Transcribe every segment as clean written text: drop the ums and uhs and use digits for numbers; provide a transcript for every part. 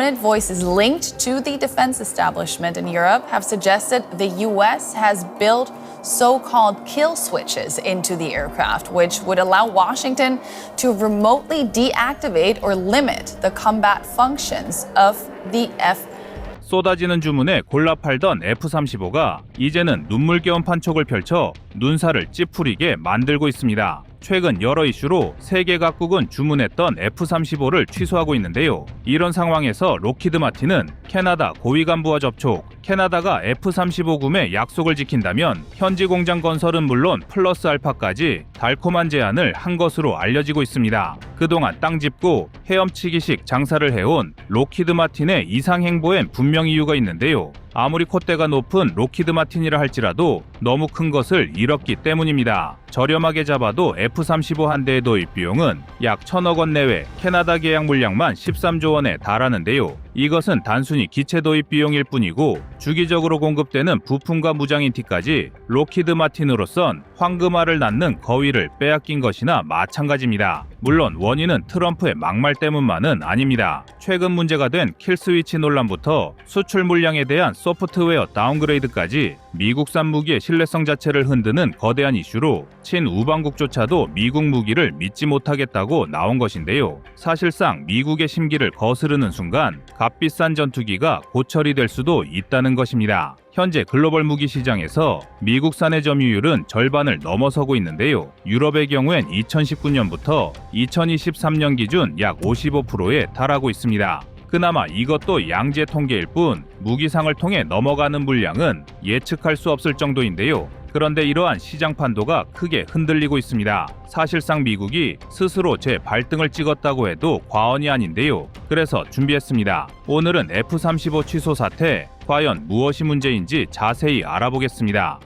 Prominent voices linked to the defense establishment in Europe have suggested the U.S. has built so-called kill switches into the aircraft, which would allow Washington to remotely deactivate or limit the combat functions of the F. 쏟아지는 주문에 골라 팔던 F-35가 이제는 눈물겨운 판촉을 펼쳐 눈살을 찌푸리게 만들고 있습니다. 최근 여러 이슈로 세계 각국은 주문했던 F-35를 취소하고 있는데요. 이런 상황에서 록히드 마틴은 캐나다 고위 간부와 접촉, 캐나다가 F-35 구매 약속을 지킨다면 현지 공장 건설은 물론 플러스 알파까지 달콤한 제안을 한 것으로 알려지고 있습니다. 그동안 땅 짚고 헤엄치기식 장사를 해온 록히드 마틴의 이상 행보엔 분명 이유가 있는데요. 아무리 콧대가 높은 록히드 마틴이라 할지라도 너무 큰 것을 잃었기 때문입니다. 저렴하게 잡아도 F-35 한 대의 도입 비용은 약 1,000억 원 내외, 캐나다 계약 물량만 13조 원에 달하는데요. 이것은 단순히 기체 도입 비용일 뿐이고 주기적으로 공급되는 부품과 무장인티까지 록히드 마틴으로선 황금알을 낳는 거위를 빼앗긴 것이나 마찬가지입니다. 물론 원인은 트럼프의 막말 때문만은 아닙니다. 최근 문제가 된 킬스위치 논란부터 수출 물량에 대한 소프트웨어 다운그레이드까지 미국산 무기의 신뢰성 자체를 흔드는 거대한 이슈로 친우방국조차도 미국 무기를 믿지 못하겠다고 나온 것인데요. 사실상 미국의 심기를 거스르는 순간 값비싼 전투기가 고철이 될 수도 있다는 것입니다. 현재 글로벌 무기 시장에서 미국산의 점유율은 절반을 넘어서고 있는데요. 유럽의 경우엔 2019년부터 2023년 기준 약 55%에 달하고 있습니다. 그나마 이것도 양재 통계일 뿐 무기상을 통해 넘어가는 물량은 예측할 수 없을 정도인데요. 그런데 이러한 시장 판도가 크게 흔들리고 있습니다. 사실상 미국이 스스로 제 발등을 찍었다고 해도 과언이 아닌데요. 그래서 준비했습니다. 오늘은 F-35 취소 사태, 과연 무엇이 문제인지 자세히 알아보겠습니다.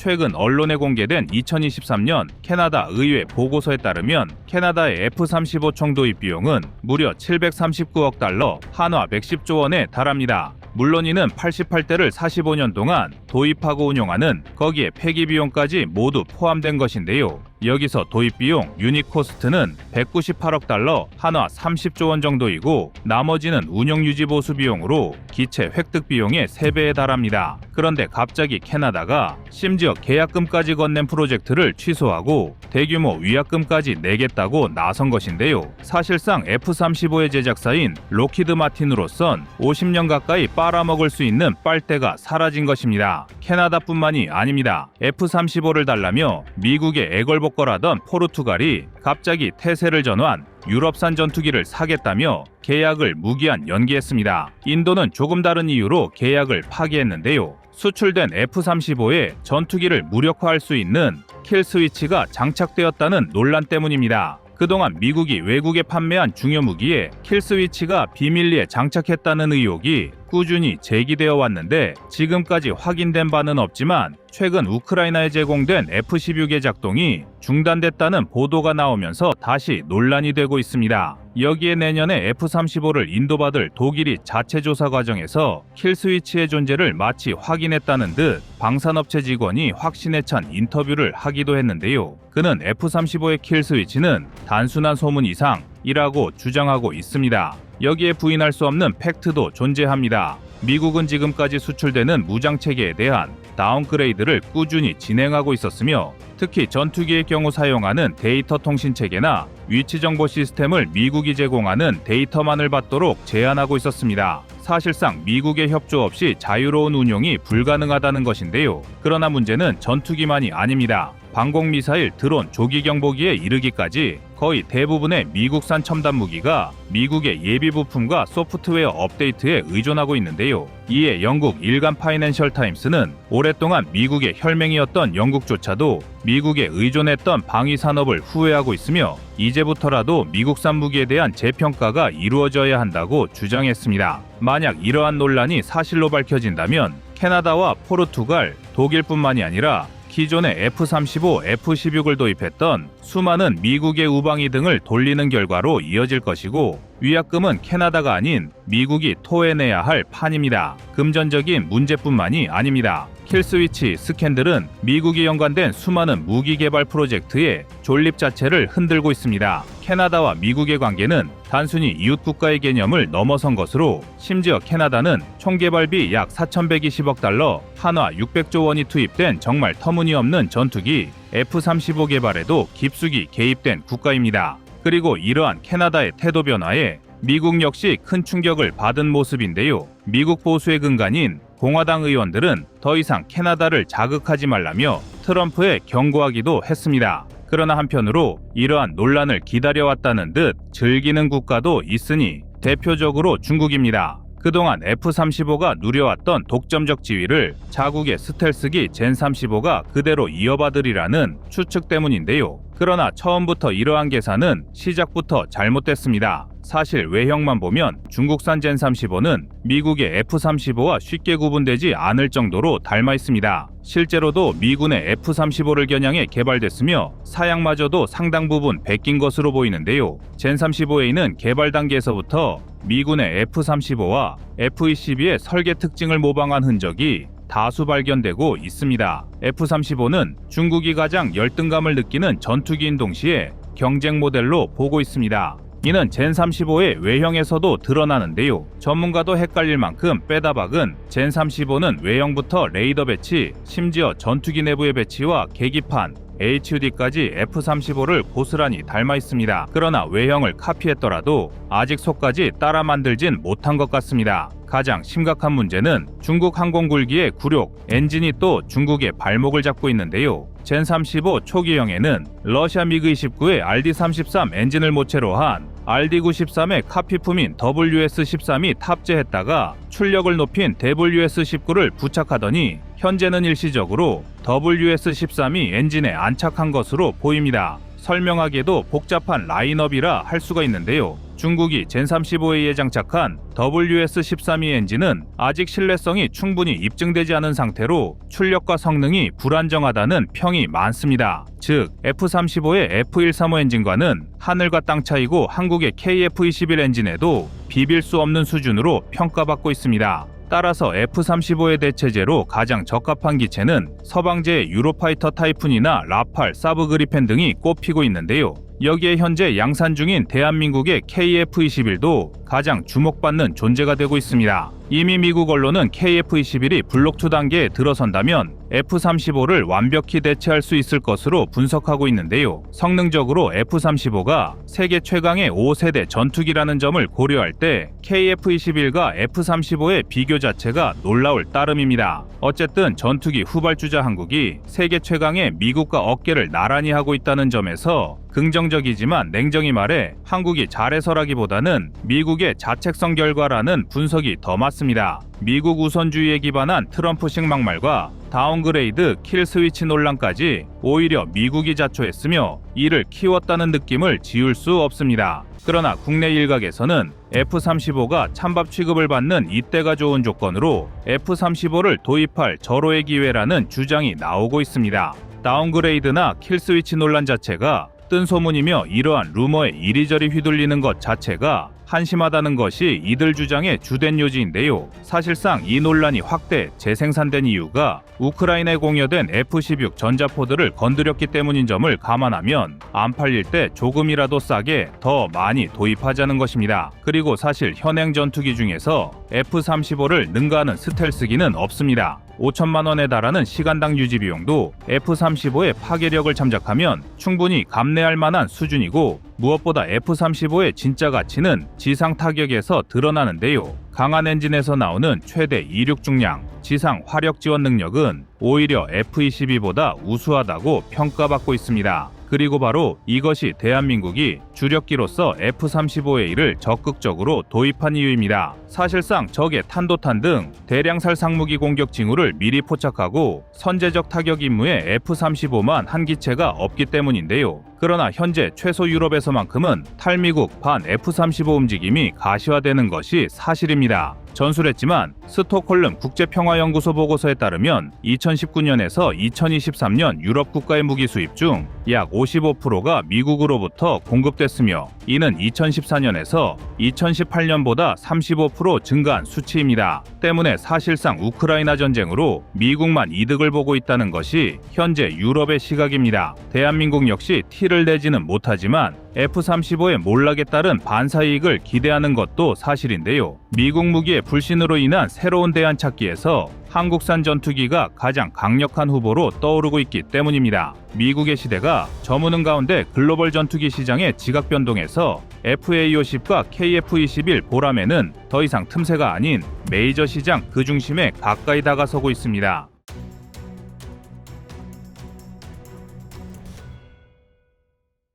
최근 언론에 공개된 2023년 캐나다 의회 보고서에 따르면 캐나다의 F-35 총 도입 비용은 무려 739억 달러, 한화 110조 원에 달합니다. 물론 이는 88대를 45년 동안 도입하고 운용하는 거기에 폐기 비용까지 모두 포함된 것인데요. 여기서 도입 비용 유닛 코스트는 198억 달러, 한화 30조 원 정도이고 나머지는 운영 유지 보수 비용으로 기체 획득 비용의 3배에 달합니다. 그런데 갑자기 캐나다가 심지어 계약금까지 건넨 프로젝트를 취소하고 대규모 위약금까지 내겠다고 나선 것인데요. 사실상 F-35의 제작사인 록히드 마틴으로선 50년 가까이 빨아먹을 수 있는 빨대가 사라진 것입니다. 캐나다뿐만이 아닙니다. F-35를 달라며 미국의 애걸복걸하던 포르투갈이 갑자기 태세를 전환 유럽산 전투기를 사겠다며 계약을 무기한 연기했습니다. 인도는 조금 다른 이유로 계약을 파기했는데요. 수출된 F-35에 전투기를 무력화할 수 있는 킬 스위치가 장착되었다는 논란 때문입니다. 그동안 미국이 외국에 판매한 중요 무기에 킬 스위치가 비밀리에 장착했다는 의혹이 꾸준히 제기되어 왔는데 지금까지 확인된 바는 없지만 최근 우크라이나에 제공된 F-16의 작동이 중단됐다는 보도가 나오면서 다시 논란이 되고 있습니다. 여기에 내년에 F-35를 인도받을 독일이 자체 조사 과정에서 킬 스위치의 존재를 마치 확인했다는 듯 방산업체 직원이 확신에 찬 인터뷰를 하기도 했는데요. 그는 F-35의 킬 스위치는 단순한 소문 이상이라고 주장하고 있습니다. 여기에 부인할 수 없는 팩트도 존재합니다. 미국은 지금까지 수출되는 무장체계에 대한 다운그레이드를 꾸준히 진행하고 있었으며 특히 전투기의 경우 사용하는 데이터 통신체계나 위치정보 시스템을 미국이 제공하는 데이터만을 받도록 제한하고 있었습니다. 사실상 미국의 협조 없이 자유로운 운용이 불가능하다는 것인데요. 그러나 문제는 전투기만이 아닙니다. 방공미사일, 드론, 조기경보기에 이르기까지 거의 대부분의 미국산 첨단 무기가 미국의 예비 부품과 소프트웨어 업데이트에 의존하고 있는데요. 이에 영국 일간 파이낸셜 타임스는 오랫동안 미국의 혈맹이었던 영국조차도 미국에 의존했던 방위 산업을 후회하고 있으며 이제부터라도 미국산 무기에 대한 재평가가 이루어져야 한다고 주장했습니다. 만약 이러한 논란이 사실로 밝혀진다면 캐나다와 포르투갈, 독일뿐만이 아니라 기존의 F-35, F-16을 도입했던 수많은 미국의 우방위 등을 돌리는 결과로 이어질 것이고 위약금은 캐나다가 아닌 미국이 토해내야 할 판입니다. 금전적인 문제뿐만이 아닙니다. 킬스위치, 스캔들은 미국이 연관된 수많은 무기 개발 프로젝트의 존립 자체를 흔들고 있습니다. 캐나다와 미국의 관계는 단순히 이웃 국가의 개념을 넘어선 것으로, 심지어 캐나다는 총 개발비 약 4,120억 달러, 한화 600조 원이 투입된 정말 터무니없는 전투기 F-35 개발에도 깊숙이 개입된 국가입니다. 그리고 이러한 캐나다의 태도 변화에 미국 역시 큰 충격을 받은 모습인데요. 미국 보수의 근간인 공화당 의원들은 더 이상 캐나다를 자극하지 말라며 트럼프에 경고하기도 했습니다. 그러나 한편으로 이러한 논란을 기다려왔다는 듯 즐기는 국가도 있으니 대표적으로 중국입니다. 그동안 F-35가 누려왔던 독점적 지위를 자국의 스텔스기 젠-35가 그대로 이어받으리라는 추측 때문인데요. 그러나 처음부터 이러한 계산은 시작부터 잘못됐습니다. 사실 외형만 보면 중국산 젠-35는 미국의 F-35와 쉽게 구분되지 않을 정도로 닮아 있습니다. 실제로도 미군의 F-35를 겨냥해 개발됐으며 사양마저도 상당 부분 베낀 것으로 보이는데요. 젠-35A는 개발 단계에서부터 미군의 F-35와 F-22의 설계 특징을 모방한 흔적이 다수 발견되고 있습니다. F-35는 중국이 가장 열등감을 느끼는 전투기인 동시에 경쟁 모델로 보고 있습니다. 이는 젠-35의 외형에서도 드러나는데요. 전문가도 헷갈릴 만큼 빼다 박은 젠-35는 외형부터 레이더 배치, 심지어 전투기 내부의 배치와 계기판, HUD까지 F-35를 고스란히 닮아 있습니다. 그러나 외형을 카피했더라도 아직 속까지 따라 만들진 못한 것 같습니다. 가장 심각한 문제는 중국 항공굴기의 굴욕, 엔진이 또 중국의 발목을 잡고 있는데요. 젠-35 초기형에는 러시아 미그-29의 RD-33 엔진을 모체로 한 RD-93의 카피품인 WS-13이 탑재했다가 출력을 높인 WS-19를 부착하더니 현재는 일시적으로 WS-13이 엔진에 안착한 것으로 보입니다. 설명하기에도 복잡한 라인업이라 할 수가 있는데요. 중국이 젠-35A에 장착한 WS-13E 엔진은 아직 신뢰성이 충분히 입증되지 않은 상태로 출력과 성능이 불안정하다는 평이 많습니다. 즉, F-35의 F-135 엔진과는 하늘과 땅 차이고 한국의 KF-21 엔진에도 비빌 수 없는 수준으로 평가받고 있습니다. 따라서 F-35의 대체제로 가장 적합한 기체는 서방제의 유로파이터 타이푼이나 라팔, 사브 그리펜 등이 꼽히고 있는데요. 여기에 현재 양산 중인 대한민국의 KF-21도 가장 주목받는 존재가 되고 있습니다. 이미 미국 언론은 KF-21이 블록 2 단계에 들어선다면 F-35를 완벽히 대체할 수 있을 것으로 분석하고 있는데요. 성능적으로 F-35가 세계 최강의 5세대 전투기라는 점을 고려할 때 KF-21과 F-35의 비교 자체가 놀라울 따름입니다. 어쨌든 전투기 후발주자 한국이 세계 최강의 미국과 어깨를 나란히 하고 있다는 점에서 긍정적이지만 냉정히 말해 한국이 잘해서라기보다는 미국의 자책성 결과라는 분석이 더 맞습니다. 미국 우선주의에 기반한 트럼프식 막말과 다운그레이드 킬 스위치 논란까지 오히려 미국이 자초했으며 이를 키웠다는 느낌을 지울 수 없습니다. 그러나 국내 일각에서는 F-35가 찬밥 취급을 받는 이때가 좋은 조건으로 F-35를 도입할 절호의 기회라는 주장이 나오고 있습니다. 다운그레이드나 킬 스위치 논란 자체가 뜬 소문이며 이러한 루머에 이리저리 휘둘리는 것 자체가 한심하다는 것이 이들 주장의 주된 요지인데요. 사실상 이 논란이 확대, 재생산된 이유가 우크라이나에 공여된 F-16 전자포들을 건드렸기 때문인 점을 감안하면 안 팔릴 때 조금이라도 싸게 더 많이 도입하자는 것입니다. 그리고 사실 현행 전투기 중에서 F-35를 능가하는 스텔스기는 없습니다. 5천만 원에 달하는 시간당 유지 비용도 F-35의 파괴력을 참작하면 충분히 감내할 만한 수준이고, 무엇보다 F-35의 진짜 가치는 지상 타격에서 드러나는데요. 강한 엔진에서 나오는 최대 이륙 중량, 지상 화력 지원 능력은 오히려 F-22보다 우수하다고 평가받고 있습니다. 그리고 바로 이것이 대한민국이 주력기로서 F-35A를 적극적으로 도입한 이유입니다. 사실상 적의 탄도탄 등 대량살 상무기 공격 징후를 미리 포착하고 선제적 타격 임무에 F-35만 한 기체가 없기 때문인데요. 그러나 현재 최소 유럽에서만큼은 탈미국 반 F-35 움직임이 가시화되는 것이 사실입니다. 전술했지만 스톡홀름 국제평화연구소 보고서에 따르면 2019년에서 2023년 유럽 국가의 무기 수입 중 약 55%가 미국으로부터 공급됐으며 이는 2014년에서 2018년보다 35% 증가한 수치입니다. 때문에 사실상 우크라이나 전쟁으로 미국만 이득을 보고 있다는 것이 현재 유럽의 시각입니다. 대한민국 역시 티를 내지는 못하지만 F-35의 몰락에 따른 반사이익을 기대하는 것도 사실인데요. 미국 무기의 불신으로 인한 새로운 대안 찾기에서 한국산 전투기가 가장 강력한 후보로 떠오르고 있기 때문입니다. 미국의 시대가 저무는 가운데 글로벌 전투기 시장의 지각 변동에서 FA-50과 KF-21 보람에는 더 이상 틈새가 아닌 메이저 시장 그 중심에 가까이 다가서고 있습니다.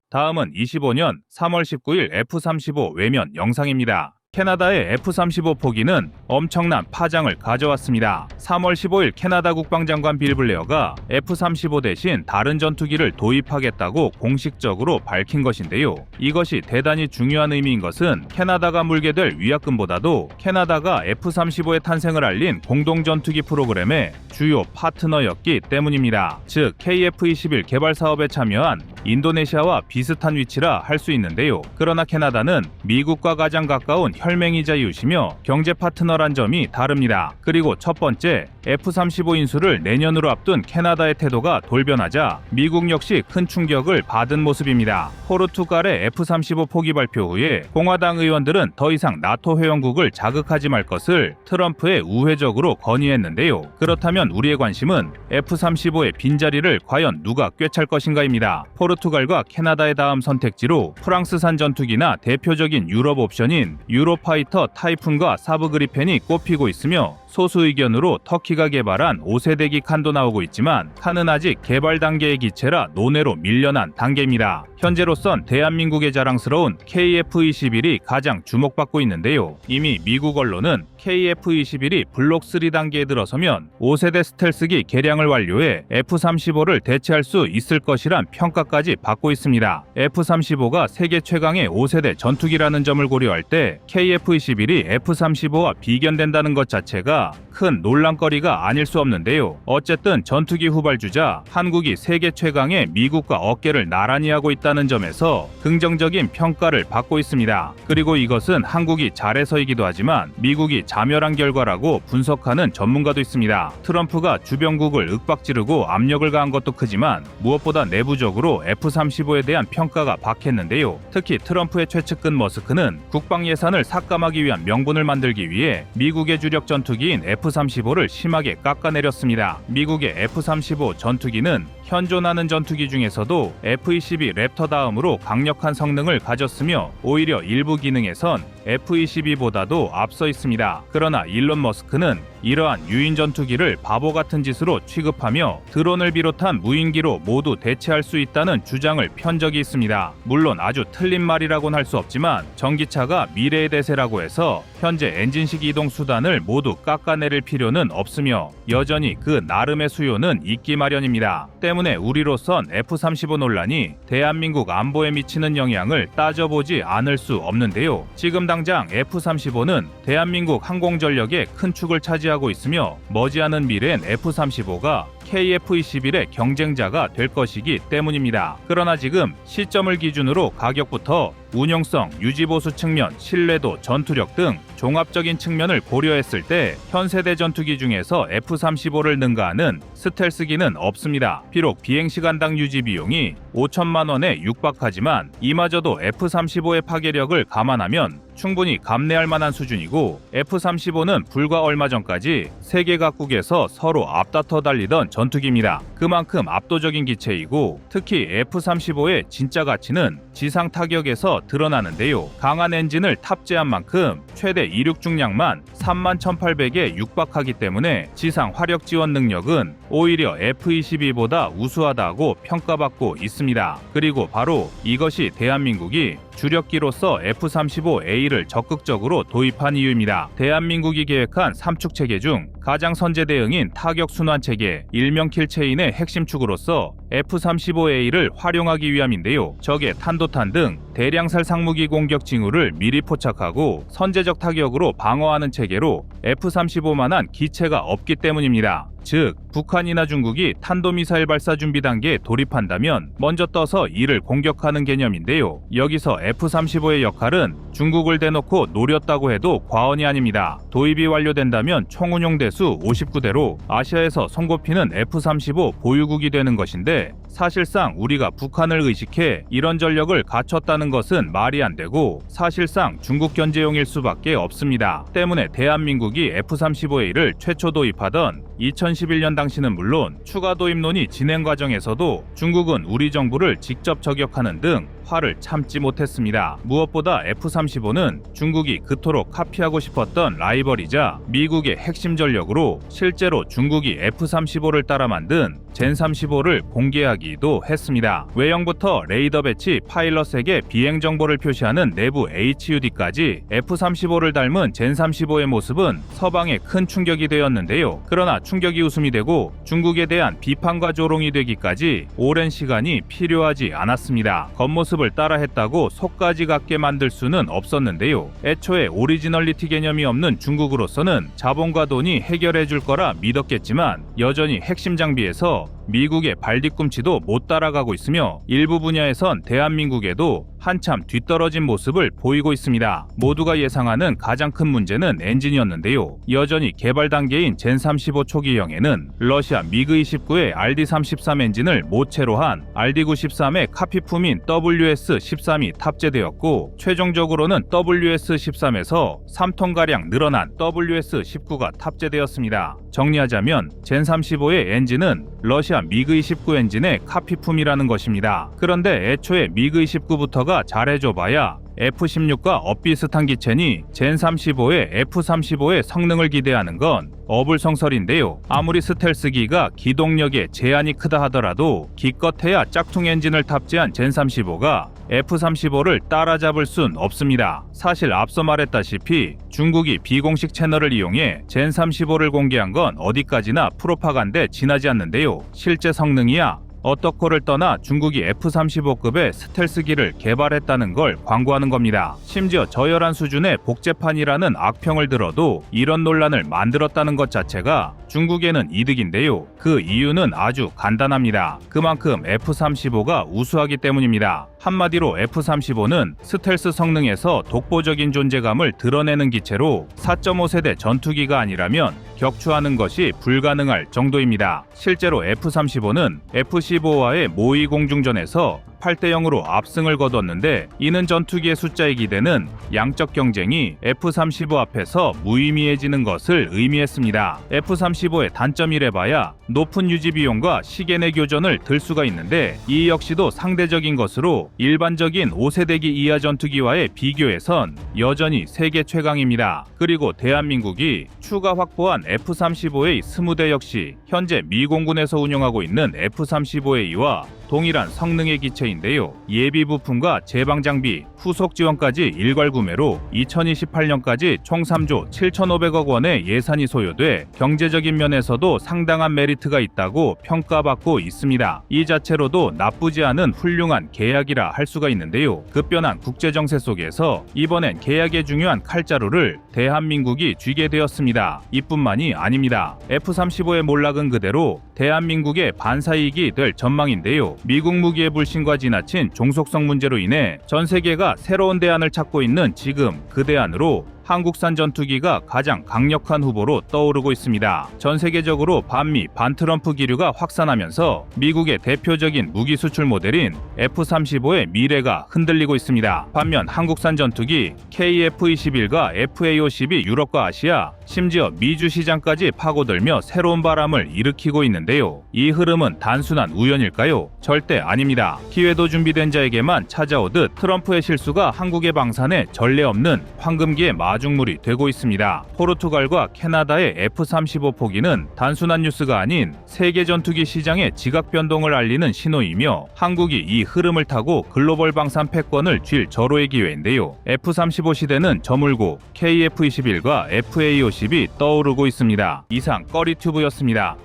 다음은 25년 3월 19일 F-35 외면 영상입니다. 캐나다의 F-35 포기는 엄청난 파장을 가져왔습니다. 3월 15일 캐나다 국방장관 빌 블레어가 F-35 대신 다른 전투기를 도입하겠다고 공식적으로 밝힌 것인데요. 이것이 대단히 중요한 의미인 것은 캐나다가 물게 될 위약금보다도 캐나다가 F-35의 탄생을 알린 공동전투기 프로그램의 주요 파트너였기 때문입니다. 즉 KF-21 개발 사업에 참여한 인도네시아와 비슷한 위치라 할 수 있는데요. 그러나 캐나다는 미국과 가장 가까운 혈맹이자 이웃이며 경제 파트너란 점이 다릅니다. 그리고 첫 번째, F-35 인수를 내년으로 앞둔 캐나다의 태도가 돌변하자 미국 역시 큰 충격을 받은 모습입니다. 포르투갈의 F-35 포기 발표 후에 공화당 의원들은 더 이상 나토 회원국을 자극하지 말 것을 트럼프에 우회적으로 건의했는데요. 그렇다면 우리의 관심은 F-35의 빈자리를 과연 누가 꿰찰 것인가입니다. 포르투갈과 캐나다의 다음 선택지로 프랑스산 전투기나 대표적인 유럽 옵션인 유로파이터 타이푼과 사브 그리펜이 꼽히고 있으며 소수 의견으로 터키가 개발한 5세대기 칸도 나오고 있지만 칸은 아직 개발 단계의 기체라 논외로 밀려난 단계입니다. 현재로선 대한민국의 자랑스러운 KF-21이 가장 주목받고 있는데요. 이미 미국 언론은 KF-21이 블록 3 단계에 들어서면 5세대 스텔스기 개량을 완료해 F-35를 대체할 수 있을 것이란 평가까지 받고 있습니다. F-35가 세계 최강의 5세대 전투기라는 점을 고려할 때 KF-21이 F-35와 비견된다는 것 자체가 큰 논란거리가 아닐 수 없는데요. 어쨌든 전투기 후발주자 한국이 세계 최강의 미국과 어깨를 나란히 하고 있다는 점에서 긍정적인 평가를 받고 있습니다. 그리고 이것은 한국이 잘해서이기도 하지만 미국이 자멸한 결과라고 분석하는 전문가도 있습니다. 트럼프가 주변국을 윽박지르고 압력을 가한 것도 크지만 무엇보다 내부적으로 F-35에 대한 평가가 박했는데요. 특히 트럼프의 최측근 머스크는 국방 예산을 삭감하기 위한 명분을 만들기 위해 미국의 주력 전투기인 F-35를 심하게 깎아내렸습니다. 미국의 F-35 전투기는 현존하는 전투기 중에서도 F-22 랩터 다음으로 강력한 성능을 가졌으며 오히려 일부 기능에선 F-22보다도 앞서 있습니다. 그러나 일론 머스크는 이러한 유인 전투기를 바보 같은 짓으로 취급하며 드론을 비롯한 무인기로 모두 대체할 수 있다는 주장을 편 적이 있습니다. 물론 아주 틀린 말이라고는 할 수 없지만 전기차가 미래의 대세라고 해서 현재 엔진식 이동 수단을 모두 깎아내릴 필요는 없으며 여전히 그 나름의 수요는 있기 마련입니다. 때문에 우리로선 F-35 논란이 대한민국 안보에 미치는 영향을 따져보지 않을 수 없는데요. 지금 당장 F-35는 대한민국 항공전력의 큰 축을 차지하고 있으며 머지않은 미래엔 F-35가 KF-21의 경쟁자가 될 것이기 때문입니다. 그러나 지금 시점을 기준으로 가격부터 운용성, 유지보수 측면, 신뢰도, 전투력 등 종합적인 측면을 고려했을 때 현세대 전투기 중에서 F-35를 능가하는 스텔스기는 없습니다. 비록 비행시간당 유지 비용이 5천만 원에 육박하지만 이마저도 F-35의 파괴력을 감안하면 충분히 감내할 만한 수준이고 F-35는 불과 얼마 전까지 세계 각국에서 서로 앞다퉈 달리던 전투기입니다. 그만큼 압도적인 기체이고 특히 F-35의 진짜 가치는 지상 타격에서 드러나는데요. 강한 엔진을 탑재한 만큼 최대 이륙 중량만 31,800에 육박하기 때문에 지상 화력 지원 능력은 오히려 F-22보다 우수하다고 평가받고 있습니다. 했습니다. 그리고 바로 이것이 대한민국이 주력기로서 F-35A를 적극적으로 도입한 이유입니다. 대한민국이 계획한 3축 체계 중 가장 선제 대응인 타격 순환 체계, 일명 킬체인의 핵심 축으로서 F-35A를 활용하기 위함인데요. 적의 탄도탄 등 대량살 상무기 공격 징후를 미리 포착하고 선제적 타격으로 방어하는 체계로 F-35만한 기체가 없기 때문입니다. 즉, 북한이나 중국이 탄도미사일 발사 준비 단계에 돌입한다면 먼저 떠서 이를 공격하는 개념인데요. 여기서 F-35의 역할은 중국을 대놓고 노렸다고 해도 과언이 아닙니다. 도입이 완료된다면 총운용 대수 59대로 아시아에서 손꼽히는 F-35 보유국이 되는 것인데, 사실상 우리가 북한을 의식해 이런 전력을 갖췄다는 것은 말이 안 되고 사실상 중국 견제용일 수밖에 없습니다. 때문에 대한민국이 F-35A를 최초 도입하던 2011년 당시는 물론 추가 도입론이 진행 과정에서도 중국은 우리 정부를 직접 저격하는 등 화를 참지 못했습니다. 무엇보다 F-35는 중국이 그토록 카피하고 싶었던 라이벌이자 미국의 핵심 전력으로 실제로 중국이 F-35를 따라 만든 젠-35를 공개하기도 했습니다. 외형부터 레이더 배치, 파일럿에게 비행 정보를 표시하는 내부 HUD까지 F-35를 닮은 젠-35의 모습은 서방에 큰 충격이 되었는데요. 그러나 충격이 웃음이 되고 중국에 대한 비판과 조롱이 되기까지 오랜 시간이 필요하지 않았습니다. 겉모습을 따라했다고 속까지 갖게 만들 수는 없었는데요. 애초에 오리지널리티 개념이 없는 중국으로서는 자본과 돈이 해결해 줄 거라 믿었겠지만 여전히 핵심 장비에서 미국의 발뒤꿈치도 못 따라가고 있으며 일부 분야에선 대한민국에도 한참 뒤떨어진 모습을 보이고 있습니다. 모두가 예상하는 가장 큰 문제는 엔진이었는데요. 여전히 개발 단계인 젠-35 초기형에는 러시아 미그-29의 RD-33 엔진을 모체로 한 RD-93의 카피품인 WS-13이 탑재되었고 최종적으로는 WS-13에서 3톤가량 늘어난 WS-19가 탑재되었습니다. 정리하자면 젠-35의 엔진은 러시아 미그-29 엔진의 카피품이라는 것입니다. 그런데 애초에 미그-29부터가 잘해줘봐야 F-16과 엇비슷한 기체니 젠-35의 F-35의 성능을 기대하는 건 어불성설인데요. 아무리 스텔스기가 기동력에 제한이 크다 하더라도 기껏해야 짝퉁 엔진을 탑재한 젠-35가 F-35를 따라잡을 순 없습니다. 사실 앞서 말했다시피 중국이 비공식 채널을 이용해 젠-35를 공개한 건 어디까지나 프로파간다에 지나지 않는데요. 실제 성능이야 어떻고를 떠나 중국이 F-35급의 스텔스기를 개발했다는 걸 광고하는 겁니다. 심지어 저열한 수준의 복제판이라는 악평을 들어도 이런 논란을 만들었다는 것 자체가 중국에는 이득인데요. 그 이유는 아주 간단합니다. 그만큼 F-35가 우수하기 때문입니다. 한마디로 F-35는 스텔스 성능에서 독보적인 존재감을 드러내는 기체로 4.5세대 전투기가 아니라면 격추하는 것이 불가능할 정도입니다. 실제로 F-35는 F-15와의 모의 공중전에서 8대0으로 압승을 거뒀는데 이는 전투기의 숫자의 기대는 양적 경쟁이 F-35 앞에서 무의미해지는 것을 의미했습니다. F-35의 단점이래봐야 높은 유지 비용과 시계 내 교전을 들 수가 있는데 이 역시도 상대적인 것으로 일반적인 5세대기 이하 전투기와의 비교에선 여전히 세계 최강입니다. 그리고 대한민국이 추가 확보한 F-35A 20대 역시 현재 미 공군에서 운영하고 있는 F-35A와 동일한 성능의 기체인데요. 예비 부품과 제방 장비, 후속 지원까지 일괄 구매로 2028년까지 총 3조 7,500억 원의 예산이 소요돼 경제적인 면에서도 상당한 메리트가 있다고 평가받고 있습니다. 이 자체로도 나쁘지 않은 훌륭한 계약이라 할 수가 있는데요. 급변한 국제정세 속에서 이번엔 계약의 중요한 칼자루를 대한민국이 쥐게 되었습니다. 이뿐만이 아닙니다. F-35의 몰락은 그대로 대한민국의 반사이익이 될 전망인데요. 미국 무기의 불신과 지나친 종속성 문제로 인해 전 세계가 새로운 대안을 찾고 있는 지금 그 대안으로 한국산 전투기가 가장 강력한 후보로 떠오르고 있습니다. 전 세계적으로 반미, 반트럼프 기류가 확산하면서 미국의 대표적인 무기 수출 모델인 F-35의 미래가 흔들리고 있습니다. 반면 한국산 전투기 KF-21과 FA-50이 유럽과 아시아, 심지어 미주 시장까지 파고들며 새로운 바람을 일으키고 있는데요. 이 흐름은 단순한 우연일까요? 절대 아닙니다. 기회도 준비된 자에게만 찾아오듯 트럼프의 실수가 한국의 방산에 전례 없는 황금기에 마중물이 되고 있습니다. 포르투갈과 캐나다의 F-35 포기는 단순한 뉴스가 아닌 세계 전투기 시장의 지각 변동을 알리는 신호이며 한국이 이 흐름을 타고 글로벌 방산 패권을 쥘 절호의 기회인데요. F-35 시대는 저물고 KF-21과 FA-50이 떠오르고 있습니다. 이상 꺼리튜브였습니다.